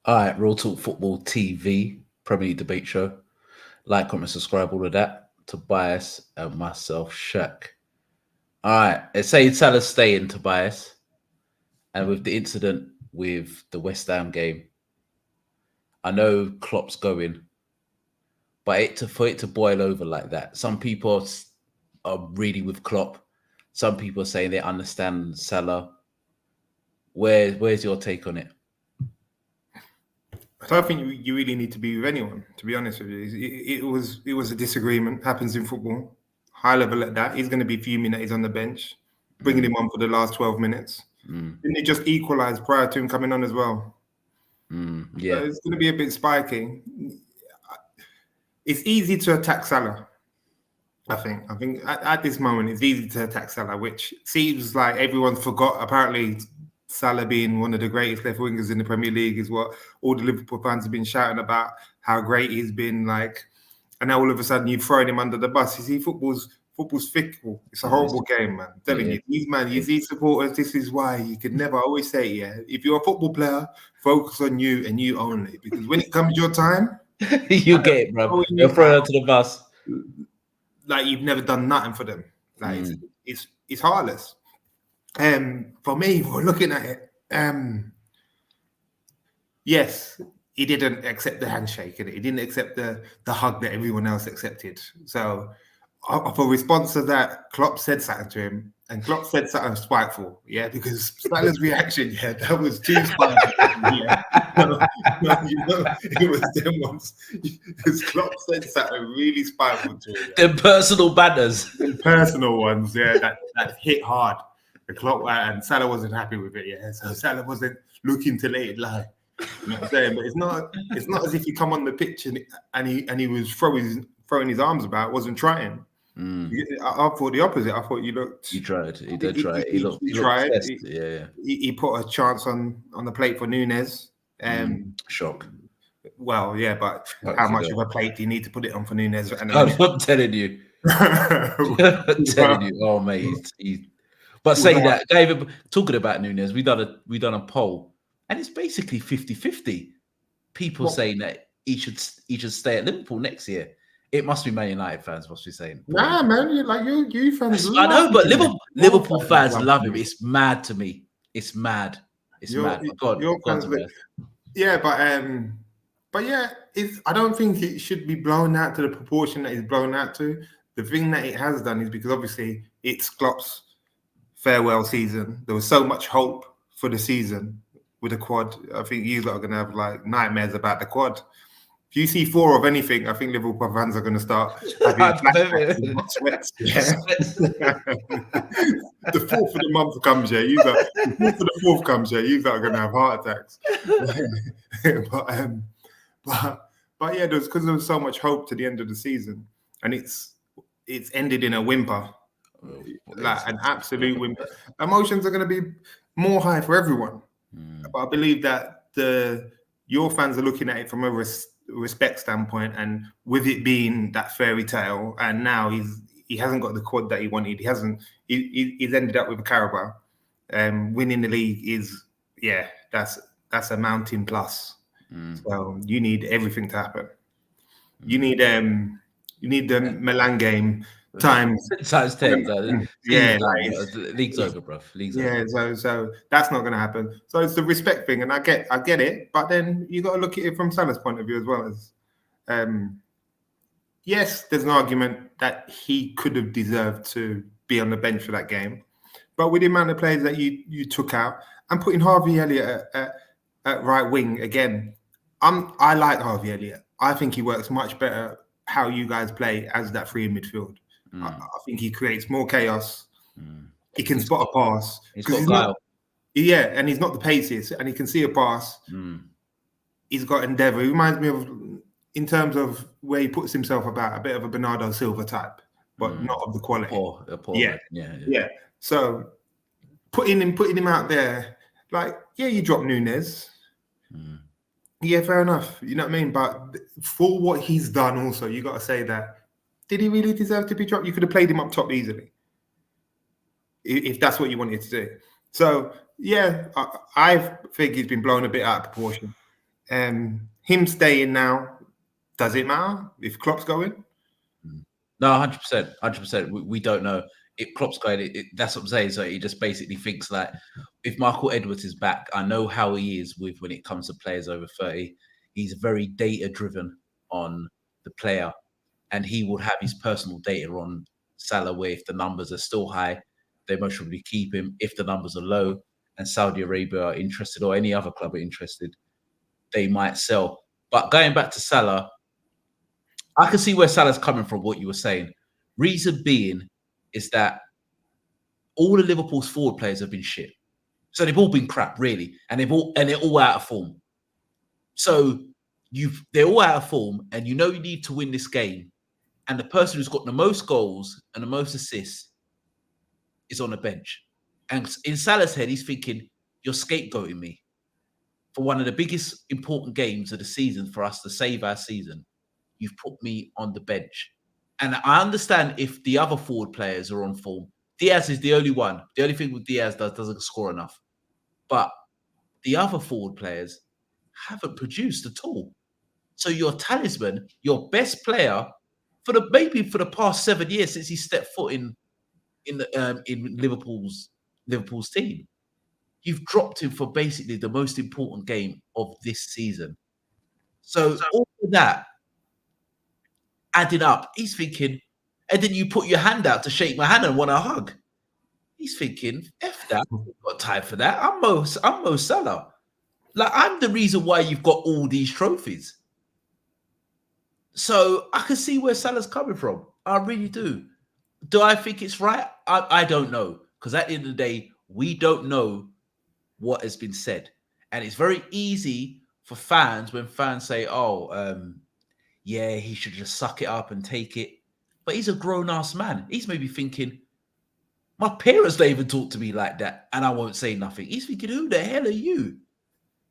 All right, Real Talk Football TV, Premier League debate show. Like, comment, subscribe, all of that. Tobias and myself, Shaq. All right, let's say Salah staying, Tobias, and with the incident with the West Ham game, I know Klopp's going, but for it to boil over like that, some people are really with Klopp. Some people are saying they understand Salah. Where's your take on it? I don't think you really need to be with anyone, to be honest with you. It was a disagreement, happens in football. High level at that. He's going to be fuming that he's on the bench, bringing him on for the last 12 minutes. Didn't it just equalise prior to him coming on as well? Yeah. So it's going to be a bit spiky. It's easy to attack Salah. I think at this moment it's easy to attack Salah, which seems like everyone forgot. Apparently, Salah being one of the greatest left wingers in the Premier League is what all the Liverpool fans have been shouting about, how great he's been. Like, and now all of a sudden you've thrown him under the bus. You see, football's fickle. It's a horrible game, man. I'm telling you, these supporters. This is why you could never. I always say, if you're a football player, focus on you and you only, because when it comes your time, you get it, bro. You're thrown onto the bus. Like you've never done nothing for them. Like it's heartless. For me, we're looking at it. Yes, he didn't accept the handshake, and he didn't accept the hug that everyone else accepted. So, for response to that, Klopp said something to him, and Klopp said something spiteful. Yeah, because Salah's reaction, that was too spiteful. Yeah, it was them ones. Because Klopp said something really spiteful to him. The personal banners. The personal ones, that hit hard. The Klopp and Salah wasn't happy with it. Yeah, so Salah wasn't looking to let it lie. You know what I'm saying? But it's not as if he come on the pitch and he was throwing his arms about, wasn't trying. I thought the opposite. I thought you looked. He tried. He did try. He tried. Yeah. He put a chance on the plate for Nunes. Shock. Well, yeah, but how much of a plate do you need to put it on for Nunes? I'm telling you. I'm telling you. Oh, mate. But saying that, David, talking about Nunes, we done a poll, and it's basically 50-50. People saying that he should stay at Liverpool next year. It must be Man United fans must be saying. Nah, man, you fans. I know, but Liverpool fans love him. It's mad to me. It's mad. It's mad. God, yeah, but yeah, I don't think it should be blown out to the proportion that it's blown out to. The thing that it has done is because obviously it's Klopp's farewell season. There was so much hope for the season with the quad. I think you lot are going to have like nightmares about the quad. If you see 4 of anything, I think Liverpool fans are going to start having flashbacks and hot sweats. Yeah. The 4th of the month comes here. The 4th comes here. You are going to have heart attacks. but yeah, because there was so much hope to the end of the season, and it's ended in a whimper, like an absolute whimper. Emotions are going to be more high for everyone. But I believe that your fans are looking at it from a respect standpoint, and with it being that fairy tale, and now he hasn't got the quad that he wanted. He's ended up with a Carabao. Winning the league is that's a mountain plus. So you need everything to happen. You need the Milan game times 10. League's over, bro. Over. So that's not going to happen. So it's the respect thing, and I get it, but then you got to look at it from Salah's point of view as well. As yes, there's an argument that he could have deserved to be on the bench for that game, but with the amount of players that you took out and putting Harvey Elliott at right wing again, I like Harvey Elliott. I think he works much better how you guys play as that free in midfield. I think he creates more chaos. He can spot a pass. He's got guile. And he's not the paciest, and he can see a pass. He's got endeavour. He reminds me of, in terms of where he puts himself about, a bit of a Bernardo Silva type, but not of the quality. Yeah. So putting him out there, like, you drop Nunes. Yeah, fair enough. You know what I mean? But for what he's done also, you got to say that, did he really deserve to be dropped? You could have played him up top easily, if that's what you wanted to do. So, yeah, I think he's been blown a bit out of proportion. him staying now, does it matter if Klopp's going? No, 100%, 100%. We don't know if Klopp's going. That's what I'm saying. So he just basically thinks like, if Michael Edwards is back, I know how he is with when it comes to players over 30. He's very data driven on the player, and he would have his personal data on Salah, where if the numbers are still high, they most probably keep him. If the numbers are low and Saudi Arabia are interested, or any other club are interested, they might sell. But going back to Salah, I can see where Salah's coming from, what you were saying. Reason being is that all of Liverpool's forward players have been shit. So they've all been crap, really. And they're all out of form. So they're all out of form, and you know you need to win this game. And the person who's got the most goals and the most assists is on the bench. And in Salah's head, he's thinking, you're scapegoating me for one of the biggest important games of the season for us to save our season. You've put me on the bench. And I understand if the other forward players are on form. Diaz is the only one. The only thing with Diaz doesn't score enough. But the other forward players haven't produced at all. So your talisman, your best player, for the past 7 years since he stepped foot in Liverpool's team, you've dropped him for basically the most important game of this season. So all of that added up, he's thinking, and then you put your hand out to shake my hand and want a hug. He's thinking, F that, I've got time for that. I'm Mo Salah. Like, I'm the reason why you've got all these trophies. So I can see where Salah's coming from. I really do. Do I think it's right? I don't know. Because at the end of the day, we don't know what has been said. And it's very easy for fans when fans say, yeah, he should just suck it up and take it. But he's a grown-ass man. He's maybe thinking, my parents don't even talk to me like that, and I won't say nothing. He's thinking, who the hell are you?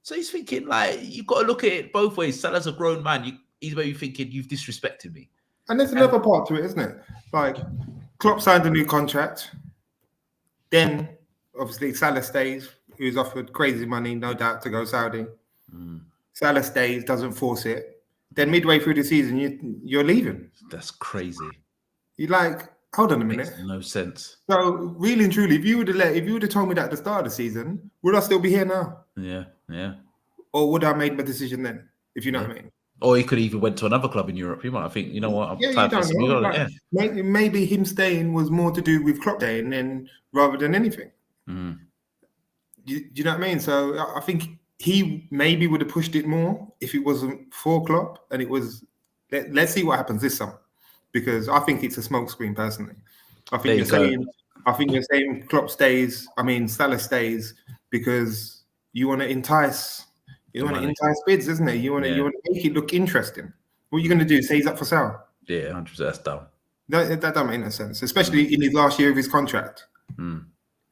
So he's thinking, like, you've got to look at it both ways. Salah's a grown man. He's maybe thinking, you've disrespected me. And there's another part to it, isn't it? Like, Klopp signed a new contract. Then, obviously, Salah stays. He was offered crazy money, no doubt, to go Saudi. Salah stays, doesn't force it. Then midway through the season, you're leaving. That's crazy. You're like, hold on a minute. Makes no sense. So, really and truly, if you would have told me that at the start of the season, would I still be here now? Yeah. Or would I have made my decision then? If you know what I mean. Or he could even went to another club in Europe. He might have think, you know what? You don't know. Maybe him staying was more to do with Klopp staying than rather than anything. Do you know what I mean? So I think he maybe would have pushed it more if it wasn't for Klopp, and it was. Let's see what happens this summer, because I think it's a smokescreen personally. I think you're saying Klopp stays. I mean Salah stays because you want to entice. You want to entice bids, isn't it? You want to make it look interesting. What are you going to do? Say he's up for sale? Yeah, 100%. That's dumb. That don't make no sense, especially in his last year of his contract.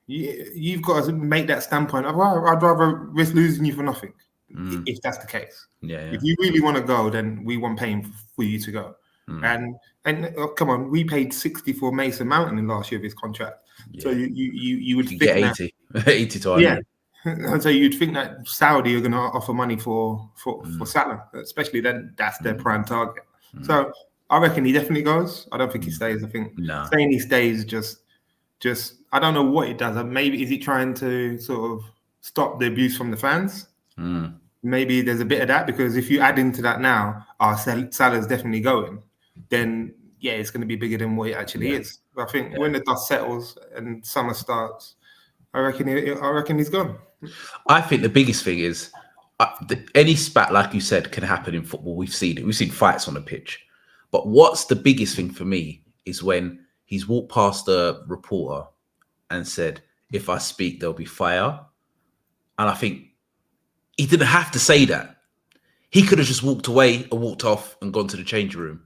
You've got to make that standpoint. I'd rather risk losing you for nothing, if that's the case. If you really want to go, then we want paying for you to go. And come on, we paid 60 for Mason Mount in the last year of his contract. So you would think get 80, 80 to 100. Yeah. And so you'd think that Saudi are going to offer money for Salah, especially then that's their prime target. So I reckon he definitely goes. I don't think he stays. I think saying he stays just I don't know what it does. Maybe is he trying to sort of stop the abuse from the fans? Maybe there's a bit of that, because if you add into that now, Salah's definitely going, then yeah, it's going to be bigger than what it actually is. But I think when the dust settles and summer starts, I reckon he's gone. I think the biggest thing is any spat, like you said, can happen in football. We've seen it. We've seen fights on the pitch. But what's the biggest thing for me is when he's walked past the reporter and said, if I speak, there'll be fire. And I think he didn't have to say that. He could have just walked away and walked off and gone to the changing room.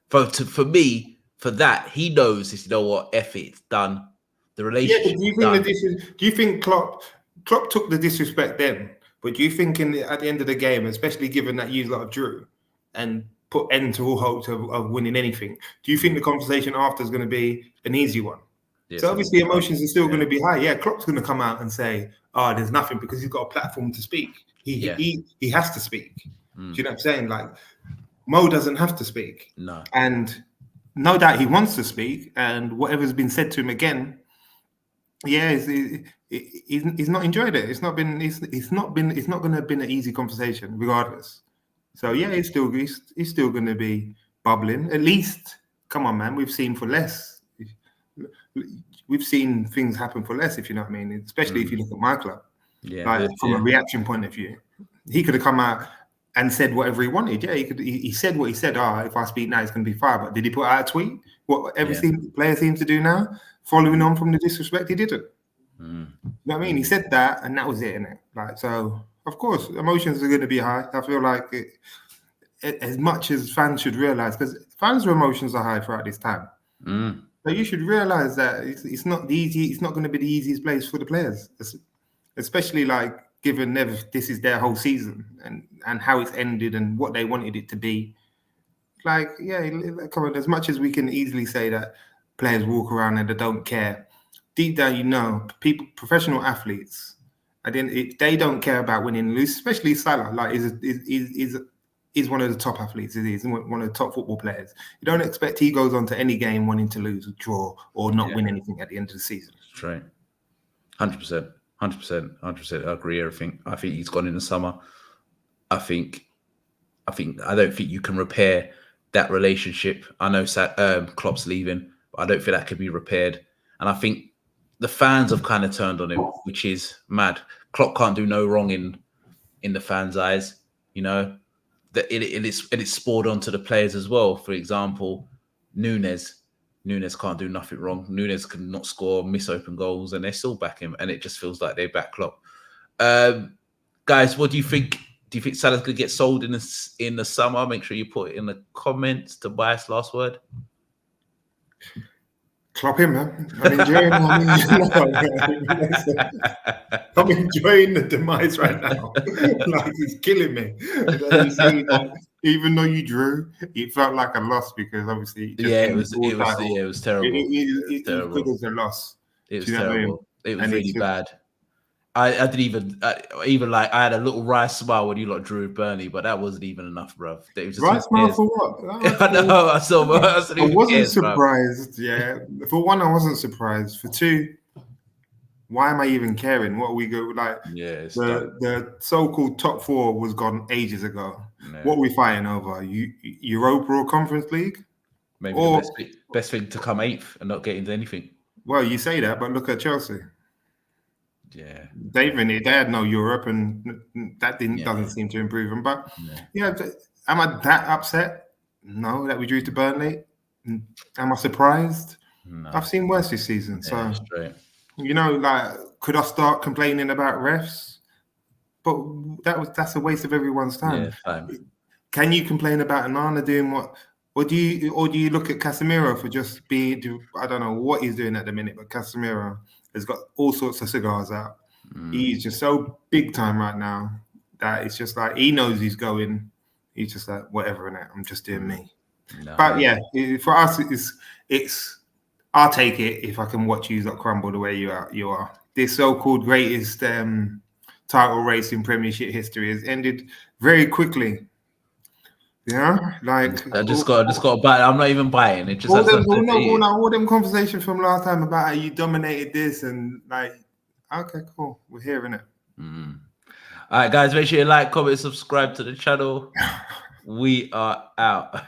For me, for that, he knows this, you know what, F it, it's done. The relationship. Yeah, do you think Klopp took the disrespect then? But do you think at the end of the game, especially given that you lot drew and put end to all hopes of winning anything, do you think the conversation after is going to be an easy one? Yes, so obviously emotions are still going to be high. Yeah, Klopp's going to come out and say, there's nothing, because he's got a platform to speak. He has to speak. Do you know what I'm saying? Like Mo doesn't have to speak. No. And no doubt he wants to speak, and whatever's been said to him again, yeah, he's not enjoyed it. It's not going to have been an easy conversation, regardless. So yeah, he's still going to be bubbling. At least, come on, man, we've seen for less. We've seen things happen for less, if you know what I mean. Especially if you look at my club, like from a reaction point of view, he could have come out and said whatever he wanted. Yeah, he said what he said. If I speak now, it's going to be fire. But did he put out a tweet? What every player seems to do now, following on from the disrespect, he didn't. You know what I mean? He said that, and that was it, innit? Like, so of course, emotions are going to be high. I feel like as much as fans should realize, because fans' emotions are high throughout this time. But you should realize that it's not easy. It's not going to be the easiest place for the players, especially like given this is their whole season and how it's ended and what they wanted it to be. Like, yeah, come on. As much as we can easily say that players walk around and they don't care, deep down, you know, professional athletes, they don't care about winning and lose. Especially Salah, like is one of the top athletes. He's one of the top football players. You don't expect he goes on to any game wanting to lose, or draw, or not win anything at the end of the season. That's right. 100%. 100%. I agree. Everything. I think he's gone in the summer. I don't think you can repair that relationship. I know Klopp's leaving, but I don't think that can be repaired. And I think the fans have kind of turned on him, which is mad. Klopp can't do no wrong in the fans' eyes, you know. It's spored onto the players as well. For example, Nunes can't do nothing wrong. Nunes can not score, miss open goals, and they still back him. And it just feels like they back Klopp. Guys, what do you think? Do you think Salah's going to get sold in the summer? Make sure you put it in the comments. Tobias, last word. Klopp him, man. I'm enjoying I'm enjoying the demise right now. Like, it's killing me. You say that even though you drew, it felt like a loss because obviously it was terrible. It was good as a loss. It was terrible. It was really bad. I didn't even like. I had a little wry smile when you lot drew Burnley, but that wasn't even enough, bruv. Wry smile for what? I know. I wasn't surprised. Bruv. Yeah, for one, I wasn't surprised. For two, why am I even caring? What we go like? Yeah, the so-called top four was gone ages ago. Yeah. What are we fighting over? Europa or Conference League? Maybe the best thing to come 8th and not get into anything. Well, you say that, but look at Chelsea. Yeah, they had no Europe, and that doesn't seem to improve them. But am I that upset? No, that we drew to Burnley. Am I surprised? No. I've seen worse this season. So you know, like, could I start complaining about refs? But that's a waste of everyone's time. Yeah, fine. Can you complain about Onana doing what? Or do you look at Casemiro for just being? I don't know what he's doing at the minute, but Casemiro has got all sorts of cigars out. He's just so big time right now that it's just like he knows he's going. He's just like, whatever, innit? I'm just doing me. No. But yeah, for us, it's. I'll take it if I can watch you crumble the way you are. This so-called greatest title race in Premiership history has ended very quickly. Yeah, like I just got to buy. I'm not even buying it. Just all them conversations from last time about how you dominated this and like, okay, cool, we're hearing it. All right, guys, make sure you like, comment, subscribe to the channel. We are out.